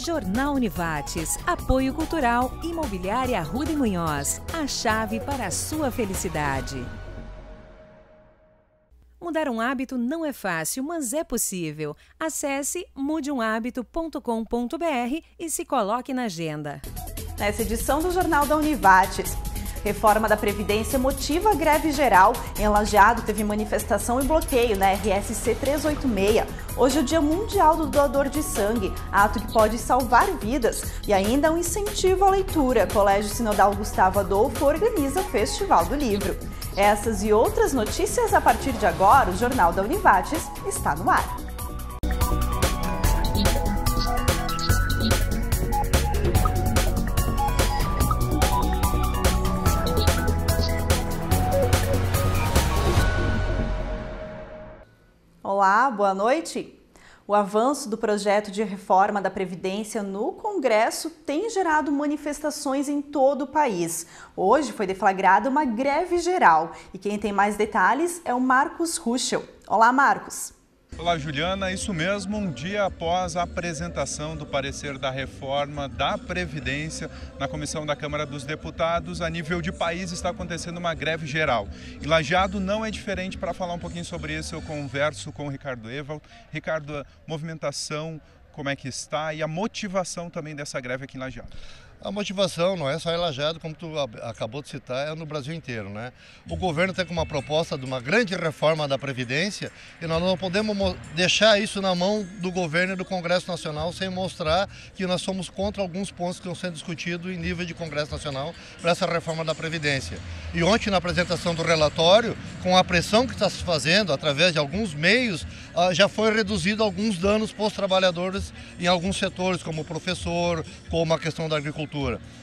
Jornal Univates, apoio cultural, imobiliária Arruda e Munhoz, a chave para a sua felicidade. Mudar um hábito não é fácil, mas é possível. Acesse mudeumhabito.com.br e se coloque na agenda. Nessa edição do Jornal da Univates, reforma da Previdência motiva a greve geral. Em Lajeado teve manifestação e bloqueio na RSC 386. Hoje é o Dia Mundial do Doador de Sangue, ato que pode salvar vidas. E ainda um incentivo à leitura. Colégio Sinodal Gustavo Adolfo organiza o Festival do Livro. Essas e outras notícias a partir de agora. O Jornal da Univates está no ar. Olá, boa noite. O avanço do projeto de reforma da Previdência no Congresso tem gerado manifestações em todo o país. Hoje foi deflagrada uma greve geral e quem tem mais detalhes é o Marcos Ruschel. Olá, Marcos. Olá, Juliana. Isso mesmo, um dia após a apresentação do parecer da reforma da Previdência na Comissão da Câmara dos Deputados, a nível de país está acontecendo uma greve geral. E Lajeado não é diferente. Para falar um pouquinho sobre isso, eu converso com o Ricardo Ewald. Ricardo, a movimentação, como é que está e a motivação também dessa greve aqui em Lajeado? A motivação não é só em Lajeado, como tu acabou de citar, é no Brasil inteiro, né? O governo tem como uma proposta de uma grande reforma da Previdência e nós não podemos deixar isso na mão do governo e do Congresso Nacional sem mostrar que nós somos contra alguns pontos que estão sendo discutidos em nível de Congresso Nacional para essa reforma da Previdência. E ontem, na apresentação do relatório, com a pressão que está se fazendo através de alguns meios, já foi reduzido alguns danos para os trabalhadores em alguns setores, como o professor, como a questão da agricultura.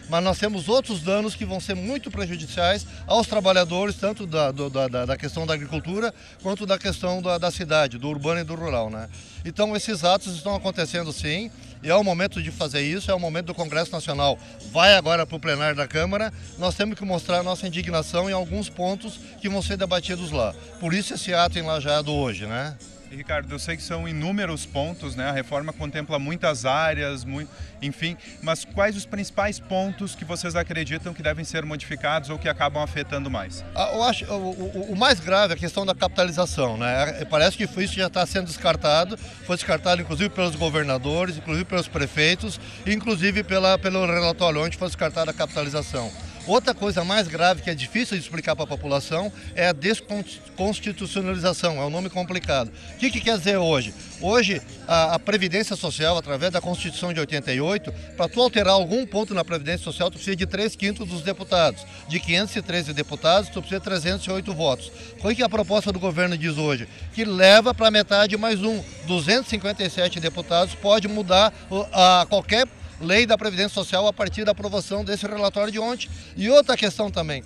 Mas nós temos outros danos que vão ser muito prejudiciais aos trabalhadores, tanto da questão da agricultura quanto da questão da cidade, do urbano e do rural, né? Então esses atos estão acontecendo sim, e é o momento de fazer isso, é o momento do Congresso Nacional. Vai agora para o plenário da Câmara, nós temos que mostrar a nossa indignação em alguns pontos que vão ser debatidos lá. Por isso esse ato em Lajeado hoje, né? Ricardo, eu sei que são inúmeros pontos, né? A reforma contempla muitas áreas, enfim, mas quais os principais pontos que vocês acreditam que devem ser modificados ou que acabam afetando mais? Eu acho o mais grave é a questão da capitalização, né? Parece que isso já está sendo descartado, foi descartado inclusive pelos governadores, inclusive pelos prefeitos, inclusive pelo relatório onde foi descartada a capitalização. Outra coisa mais grave que é difícil de explicar para a população é a desconstitucionalização, é um nome complicado. O que quer dizer hoje? Hoje, a Previdência Social, através da Constituição de 88, para tu alterar algum ponto na Previdência Social, tu precisa de 3/5 dos deputados. De 513 deputados, tu precisa de 308 votos. O que a proposta do governo diz hoje? Que leva para metade mais um. 257 deputados pode mudar qualquer lei da Previdência Social a partir da aprovação desse relatório de ontem. E outra questão também,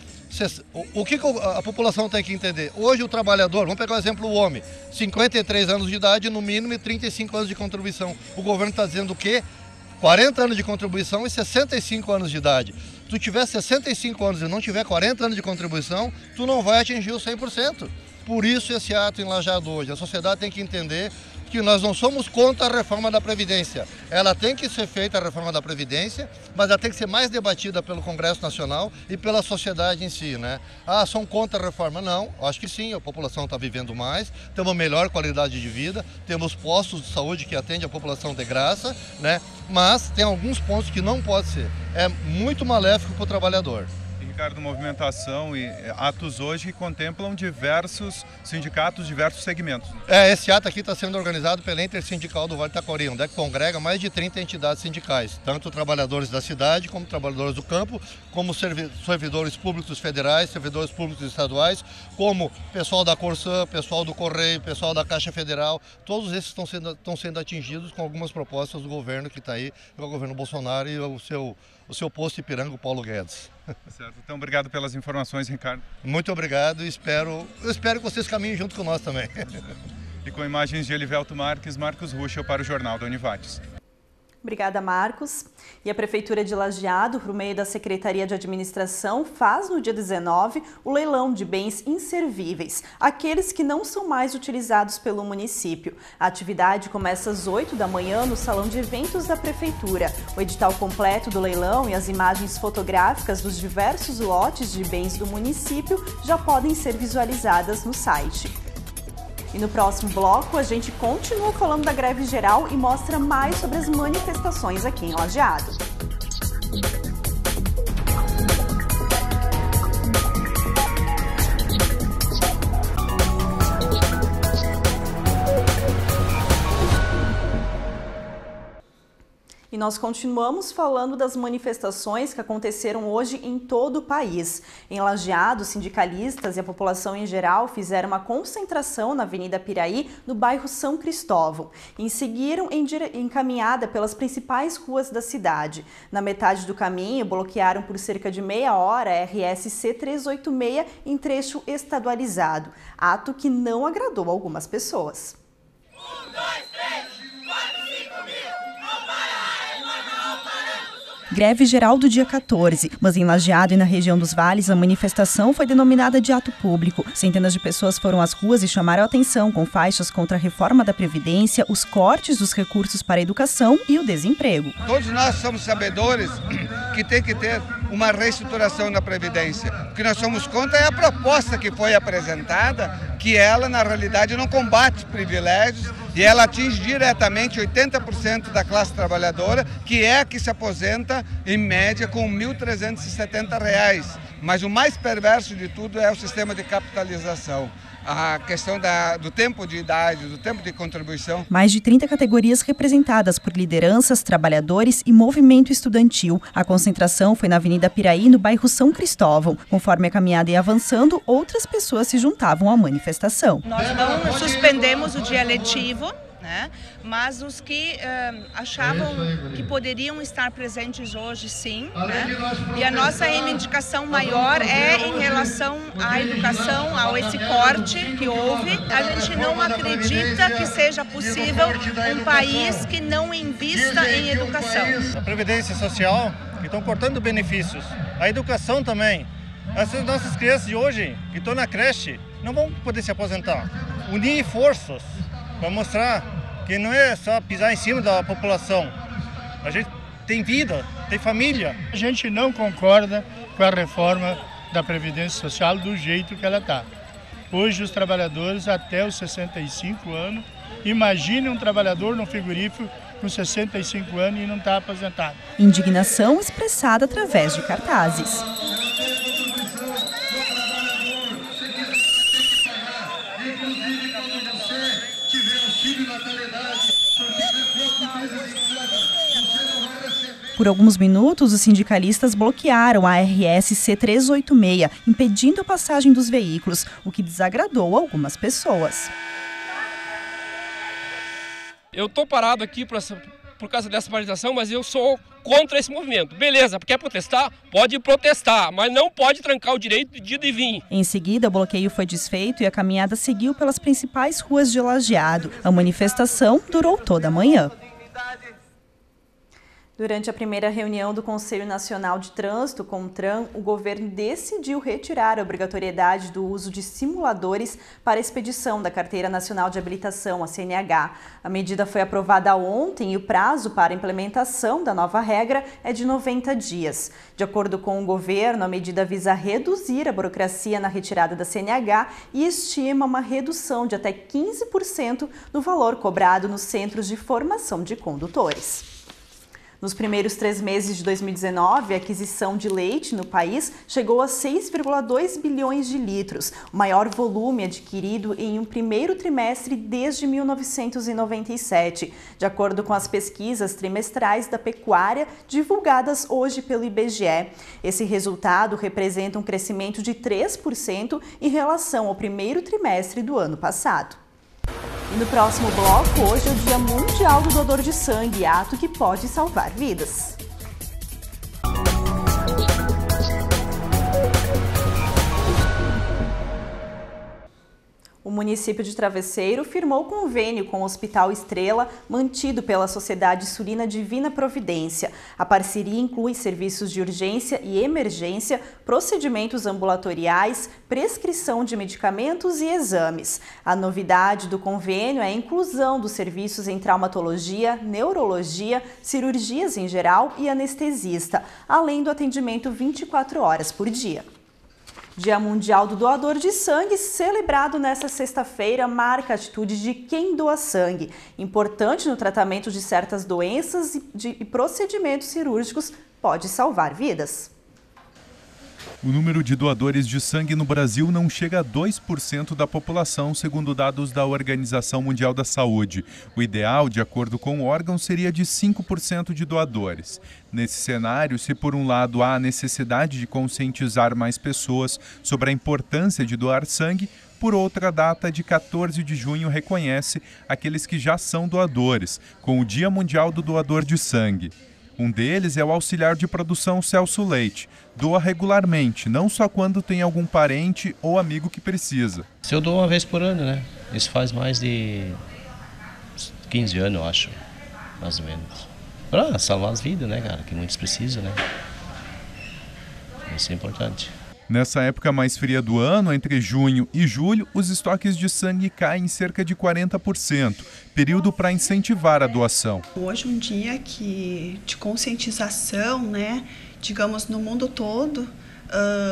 o que a população tem que entender? Hoje o trabalhador, vamos pegar o exemplo do homem, 53 anos de idade no mínimo e 35 anos de contribuição. O governo está dizendo o quê? 40 anos de contribuição e 65 anos de idade. Tu tiver 65 anos e não tiver 40 anos de contribuição, tu não vai atingir os 100%. Por isso esse ato em Lajeado hoje. A sociedade tem que entender que nós não somos contra a reforma da Previdência. Ela tem que ser feita, a reforma da Previdência, mas ela tem que ser mais debatida pelo Congresso Nacional e pela sociedade em si, né? São contra a reforma? Não, acho que sim, a população está vivendo mais, tem uma melhor qualidade de vida, temos postos de saúde que atendem a população de graça, né? Mas tem alguns pontos que não pode ser. É muito maléfico para o trabalhador. Ricardo, movimentação e atos hoje que contemplam diversos sindicatos, diversos segmentos. Esse ato aqui está sendo organizado pela Intersindical do Vale do Taquari, onde congrega mais de 30 entidades sindicais, tanto trabalhadores da cidade, como trabalhadores do campo, como servidores públicos federais, servidores públicos estaduais, como pessoal da Corsã, pessoal do Correio, pessoal da Caixa Federal, todos esses estão sendo atingidos com algumas propostas do governo que está aí, o governo Bolsonaro e o seu posto Ipiranga, o Paulo Guedes. Certo. Então, obrigado pelas informações, Ricardo. Muito obrigado e espero que vocês caminhem junto com nós também. E com imagens de Elivelto Marques, Marcos Ruschel para o Jornal da Univates. Obrigada, Marcos. E a Prefeitura de Lajeado, por meio da Secretaria de Administração, faz no dia 19 o leilão de bens inservíveis, aqueles que não são mais utilizados pelo município. A atividade começa às 8 da manhã no Salão de Eventos da Prefeitura. O edital completo do leilão e as imagens fotográficas dos diversos lotes de bens do município já podem ser visualizadas no site. E no próximo bloco, a gente continua falando da greve geral e mostra mais sobre as manifestações aqui em Lajeado. E nós continuamos falando das manifestações que aconteceram hoje em todo o país. Em Lajeado, sindicalistas e a população em geral fizeram uma concentração na Avenida Piraí, no bairro São Cristóvão, e seguiram em caminhada pelas principais ruas da cidade. Na metade do caminho, bloquearam por cerca de meia hora a RSC 386 em trecho estadualizado, ato que não agradou algumas pessoas. 1, 2, 3, 4, 5 mil! Greve geral do dia 14, mas em Lajeado e na região dos Vales, a manifestação foi denominada de ato público. Centenas de pessoas foram às ruas e chamaram a atenção com faixas contra a reforma da Previdência, os cortes dos recursos para a educação e o desemprego. Todos nós somos sabedores que tem que ter uma reestruturação da Previdência. O que nós somos contra é a proposta que foi apresentada, que ela, na realidade, não combate privilégios e ela atinge diretamente 80% da classe trabalhadora, que é a que se aposenta, em média, com R$ 1.370. Mas o mais perverso de tudo é o sistema de capitalização. A questão do tempo de idade, do tempo de contribuição. Mais de 30 categorias representadas por lideranças, trabalhadores e movimento estudantil. A concentração foi na Avenida Piraí, no bairro São Cristóvão. Conforme a caminhada ia avançando, outras pessoas se juntavam à manifestação. Nós não suspendemos o dia letivo, né? Mas os que achavam que poderiam estar presentes hoje, sim, né? E a nossa reivindicação maior é em relação à educação, a esse corte que houve. A gente não acredita que seja possível um país que não invista em educação. A Previdência Social, que estão cortando benefícios, a educação também. Essas nossas crianças de hoje, que estão na creche, não vão poder se aposentar. Unir forças para mostrar que não é só pisar em cima da população. A gente tem vida, tem família. A gente não concorda com a reforma da Previdência Social do jeito que ela está. Hoje os trabalhadores até os 65 anos, imagine um trabalhador no frigorífico com 65 anos e não está aposentado. Indignação expressada através de cartazes. Por alguns minutos, os sindicalistas bloquearam a RSC 386, impedindo a passagem dos veículos, o que desagradou algumas pessoas. Eu estou parado aqui por causa dessa paralisação, mas eu sou contra esse movimento. Beleza, quer protestar? Pode protestar, mas não pode trancar o direito de ir e vir. Em seguida, o bloqueio foi desfeito e a caminhada seguiu pelas principais ruas de Lajeado. A manifestação durou toda a manhã. Durante a primeira reunião do Conselho Nacional de Trânsito, CONTRAN, o governo decidiu retirar a obrigatoriedade do uso de simuladores para a expedição da Carteira Nacional de Habilitação, a CNH. A medida foi aprovada ontem e o prazo para a implementação da nova regra é de 90 dias. De acordo com o governo, a medida visa reduzir a burocracia na retirada da CNH e estima uma redução de até 15% no valor cobrado nos centros de formação de condutores. Nos primeiros 3 meses de 2019, a aquisição de leite no país chegou a 6,2 bilhões de litros, o maior volume adquirido em um primeiro trimestre desde 1997, de acordo com as pesquisas trimestrais da pecuária divulgadas hoje pelo IBGE. Esse resultado representa um crescimento de 3% em relação ao primeiro trimestre do ano passado. E no próximo bloco, hoje é o Dia Mundial do Doador de Sangue, ato que pode salvar vidas. O O município de Travesseiro firmou convênio com o Hospital Estrela, mantido pela Sociedade Sulina Divina Providência. A parceria inclui serviços de urgência e emergência, procedimentos ambulatoriais, prescrição de medicamentos e exames. A novidade do convênio é a inclusão dos serviços em traumatologia, neurologia, cirurgias em geral e anestesista, além do atendimento 24 horas por dia. Dia Mundial do Doador de Sangue, celebrado nesta sexta-feira, marca a atitude de quem doa sangue, importante no tratamento de certas doenças e procedimentos cirúrgicos, pode salvar vidas. O número de doadores de sangue no Brasil não chega a 2% da população, segundo dados da Organização Mundial da Saúde. O ideal, de acordo com o órgão, seria de 5% de doadores. Nesse cenário, se por um lado há a necessidade de conscientizar mais pessoas sobre a importância de doar sangue, por outra, a data de 14 de junho reconhece aqueles que já são doadores, com o Dia Mundial do Doador de Sangue. Um deles é o auxiliar de produção Celso Leite. Doa regularmente, não só quando tem algum parente ou amigo que precisa. Eu dou uma vez por ano, né? Isso faz mais de 15 anos, eu acho, mais ou menos. Para salvar as vidas, né, cara? Que muitos precisam, né? Isso é importante. Nessa época mais fria do ano, entre junho e julho, os estoques de sangue caem em cerca de 40%, período para incentivar a doação. Hoje um dia de conscientização, né? Digamos, no mundo todo,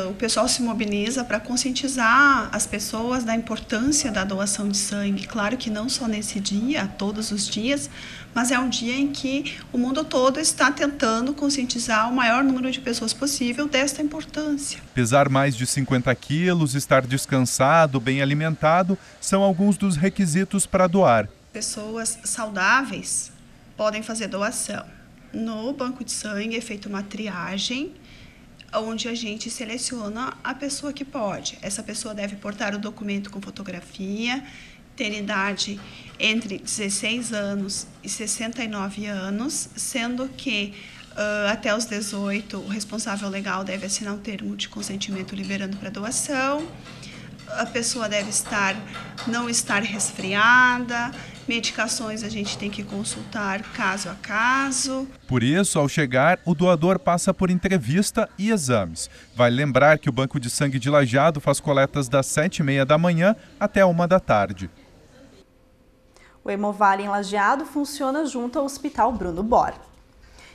o pessoal se mobiliza para conscientizar as pessoas da importância da doação de sangue. Claro que não só nesse dia, todos os dias, mas é um dia em que o mundo todo está tentando conscientizar o maior número de pessoas possível desta importância. Pesar mais de 50 quilos, estar descansado, bem alimentado, são alguns dos requisitos para doar. Pessoas saudáveis podem fazer doação. No banco de sangue é feita uma triagem, onde a gente seleciona a pessoa que pode. Essa pessoa deve portar o documento com fotografia, ter idade entre 16 anos e 69 anos, sendo que até os 18 o responsável legal deve assinar um termo de consentimento liberando para doação. A pessoa deve não estar resfriada, medicações a gente tem que consultar caso a caso. Por isso, ao chegar, o doador passa por entrevista e exames. Vai lembrar que o Banco de Sangue de Lajeado faz coletas das 7h30 da manhã até 1 da tarde. O Hemovale em Lajeado funciona junto ao Hospital Bruno Bor.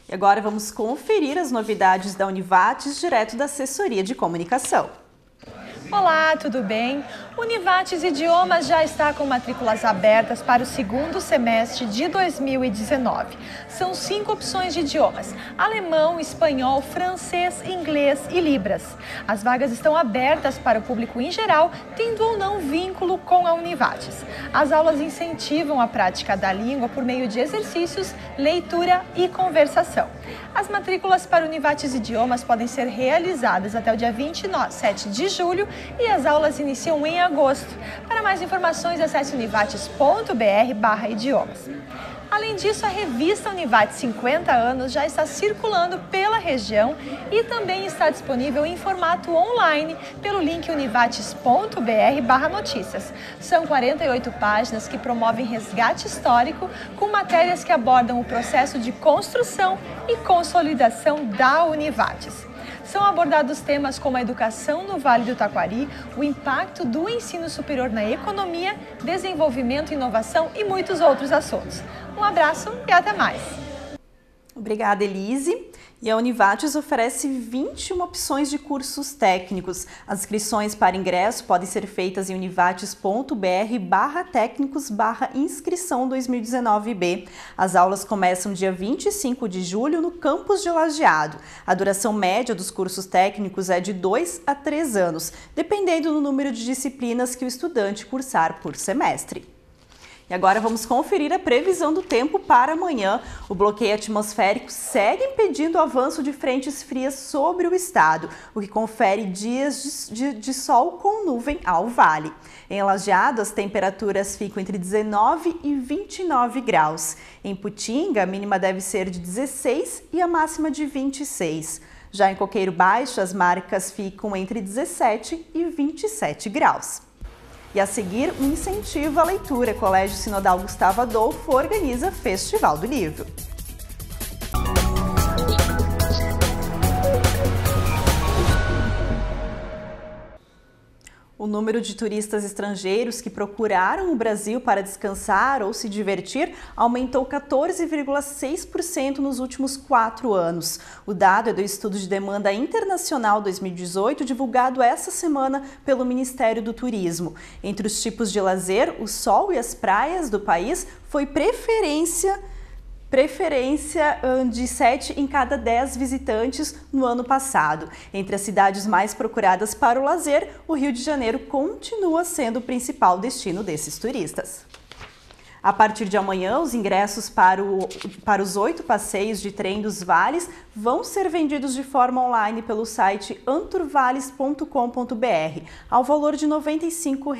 E agora vamos conferir as novidades da Univates direto da Assessoria de Comunicação. Olá, tudo bem? Univates Idiomas já está com matrículas abertas para o segundo semestre de 2019. São 5 opções de idiomas: alemão, espanhol, francês, inglês e libras. As vagas estão abertas para o público em geral, tendo ou não vínculo com a Univates. As aulas incentivam a prática da língua por meio de exercícios, leitura e conversação. As matrículas para Univates Idiomas podem ser realizadas até o dia 27 de julho e as aulas iniciam em agosto. Para mais informações, acesse univates.br/idiomas. Além disso, a revista Univates 50 anos já está circulando pela região e também está disponível em formato online pelo link univates.br/notícias. São 48 páginas que promovem resgate histórico com matérias que abordam o processo de construção e consolidação da Univates. São abordados temas como a educação no Vale do Taquari, o impacto do ensino superior na economia, desenvolvimento, inovação e muitos outros assuntos. Um abraço e até mais! Obrigada, Elise. E a Univates oferece 21 opções de cursos técnicos. As inscrições para ingresso podem ser feitas em univates.br/técnicos/inscrição 2019B. As aulas começam dia 25 de julho no campus de Lajeado. A duração média dos cursos técnicos é de 2 a 3 anos, dependendo do número de disciplinas que o estudante cursar por semestre. E agora vamos conferir a previsão do tempo para amanhã. O bloqueio atmosférico segue impedindo o avanço de frentes frias sobre o estado, o que confere dias de sol com nuvem ao vale. Em Lajeado, as temperaturas ficam entre 19 e 29 graus. Em Putinga, a mínima deve ser de 16 e a máxima de 26. Já em Coqueiro Baixo, as marcas ficam entre 17 e 27 graus. E a seguir, um incentivo à leitura. Colégio Sinodal Gustavo Adolfo organiza Festival do Livro. O número de turistas estrangeiros que procuraram o Brasil para descansar ou se divertir aumentou 14,6% nos últimos 4 anos. O dado é do Estudo de Demanda Internacional 2018, divulgado essa semana pelo Ministério do Turismo. Entre os tipos de lazer, o sol e as praias do país foi preferência de 7 em cada 10 visitantes no ano passado. Entre as cidades mais procuradas para o lazer, o Rio de Janeiro continua sendo o principal destino desses turistas. A partir de amanhã, os ingressos para os 8 passeios de trem dos vales vão ser vendidos de forma online pelo site anturvales.com.br, ao valor de R$ 95.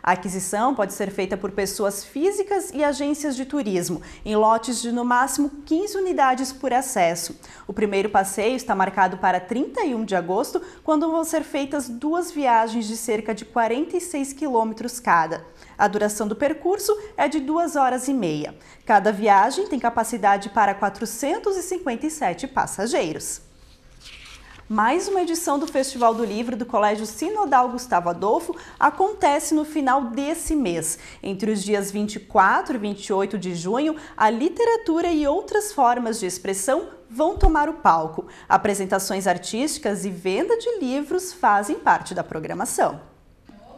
A aquisição pode ser feita por pessoas físicas e agências de turismo, em lotes de no máximo 15 unidades por acesso. O primeiro passeio está marcado para 31 de agosto, quando vão ser feitas 2 viagens de cerca de 46 quilômetros cada. A duração do percurso é de 2 horas e meia. Cada viagem tem capacidade para 457 passageiros. Mais uma edição do Festival do Livro do Colégio Sinodal Gustavo Adolfo acontece no final desse mês. Entre os dias 24 e 28 de junho, a literatura e outras formas de expressão vão tomar o palco. Apresentações artísticas e venda de livros fazem parte da programação.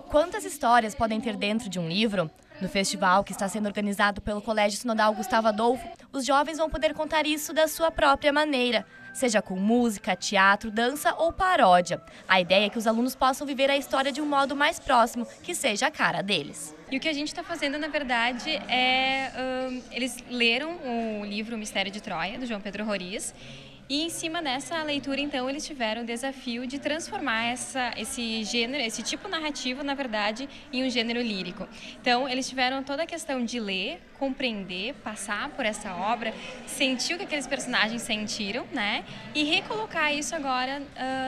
Quantas histórias podem ter dentro de um livro? No festival, que está sendo organizado pelo Colégio Sinodal Gustavo Adolfo, os jovens vão poder contar isso da sua própria maneira, seja com música, teatro, dança ou paródia. A ideia é que os alunos possam viver a história de um modo mais próximo, que seja a cara deles. E o que a gente está fazendo, na verdade, eles leram o livro O Mistério de Troia, do João Pedro Roriz. E em cima dessa leitura, então, eles tiveram o desafio de transformar esse tipo narrativo, na verdade, em um gênero lírico. Então, eles tiveram toda a questão de ler, compreender, passar por essa obra, sentir o que aqueles personagens sentiram, né? E recolocar isso agora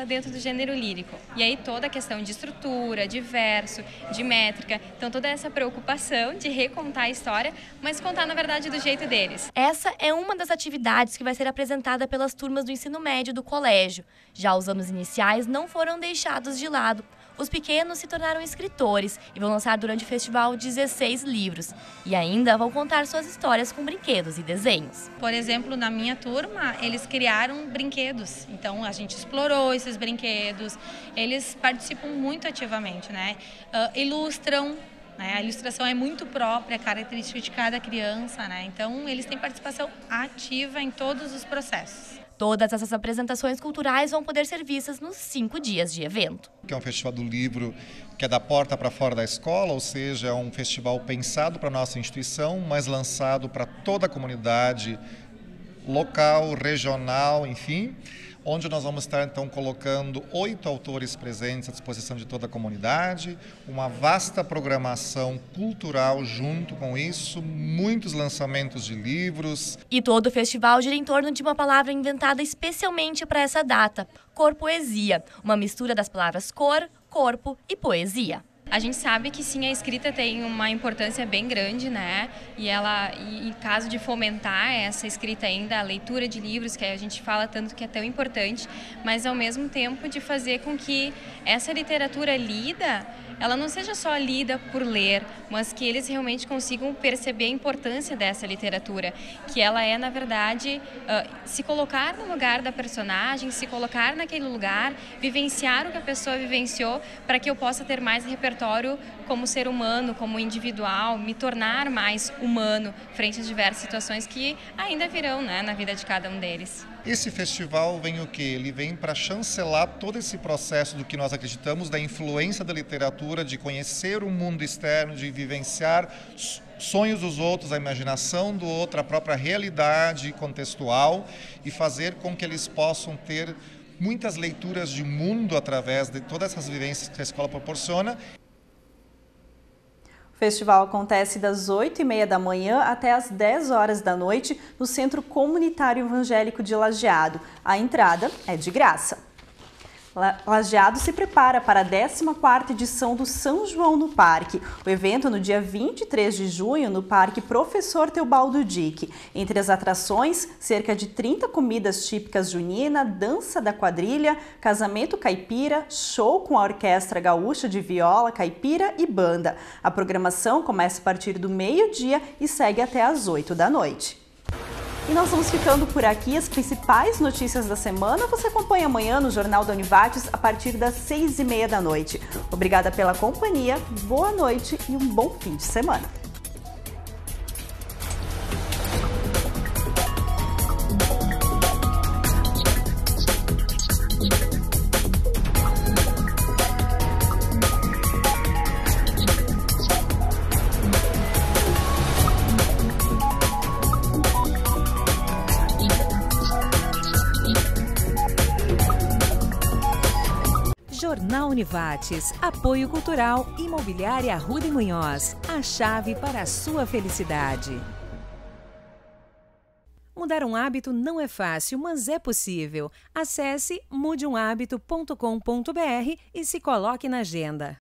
dentro do gênero lírico. E aí toda a questão de estrutura, de verso, de métrica. Então, toda essa preocupação de recontar a história, mas contar, na verdade, do jeito deles. Essa é uma das atividades que vai ser apresentada pelas turmas do ensino médio do colégio. Já os anos iniciais não foram deixados de lado. Os pequenos se tornaram escritores e vão lançar durante o festival 16 livros. E ainda vão contar suas histórias com brinquedos e desenhos. Por exemplo, na minha turma, eles criaram brinquedos. Então, a gente explorou esses brinquedos. Eles participam muito ativamente, né? Ilustram. A ilustração é muito própria, característica de cada criança, né? Então, eles têm participação ativa em todos os processos. Todas essas apresentações culturais vão poder ser vistas nos 5 dias de evento. Que é um festival do livro que é da porta para fora da escola, ou seja, é um festival pensado para a nossa instituição, mas lançado para toda a comunidade local, regional, enfim, onde nós vamos estar então colocando 8 autores presentes à disposição de toda a comunidade, uma vasta programação cultural junto com isso, muitos lançamentos de livros. E todo o festival gira em torno de uma palavra inventada especialmente para essa data, corpoesia, uma mistura das palavras cor, corpo e poesia. A gente sabe que sim, a escrita tem uma importância bem grande, né? E em caso de fomentar essa escrita ainda, a leitura de livros, que a gente fala tanto que é tão importante, mas ao mesmo tempo de fazer com que essa literatura lida, ela não seja só lida por ler, mas que eles realmente consigam perceber a importância dessa literatura, que ela é, na verdade, se colocar no lugar da personagem, se colocar naquele lugar, vivenciar o que a pessoa vivenciou, para que eu possa ter mais repertório como ser humano, como individual, me tornar mais humano frente a diversas situações que ainda virão, né, na vida de cada um deles. Esse festival vem o quê? Ele vem para chancelar todo esse processo do que nós acreditamos, da influência da literatura, de conhecer o mundo externo, de vivenciar sonhos dos outros, a imaginação do outro, a própria realidade contextual e fazer com que eles possam ter muitas leituras de mundo através de todas essas vivências que a escola proporciona. O festival acontece das 8h30 da manhã até as 10 horas da noite no Centro Comunitário Evangélico de Lajeado. A entrada é de graça. Lajeado se prepara para a 14ª edição do São João no Parque. O evento no dia 23 de junho no Parque Professor Teobaldo Dick. Entre as atrações, cerca de 30 comidas típicas junina, dança da quadrilha, casamento caipira, show com a Orquestra Gaúcha de Viola, Caipira e Banda. A programação começa a partir do meio-dia e segue até às 8 da noite. E nós vamos ficando por aqui. As principais notícias da semana você acompanha amanhã no Jornal da Univates a partir das 6h30 da noite. Obrigada pela companhia, boa noite e um bom fim de semana. Jornal Univates, apoio cultural, imobiliária Arruda e Munhoz, a chave para a sua felicidade. Mudar um hábito não é fácil, mas é possível. Acesse mudeumhabito.com.br e se coloque na agenda.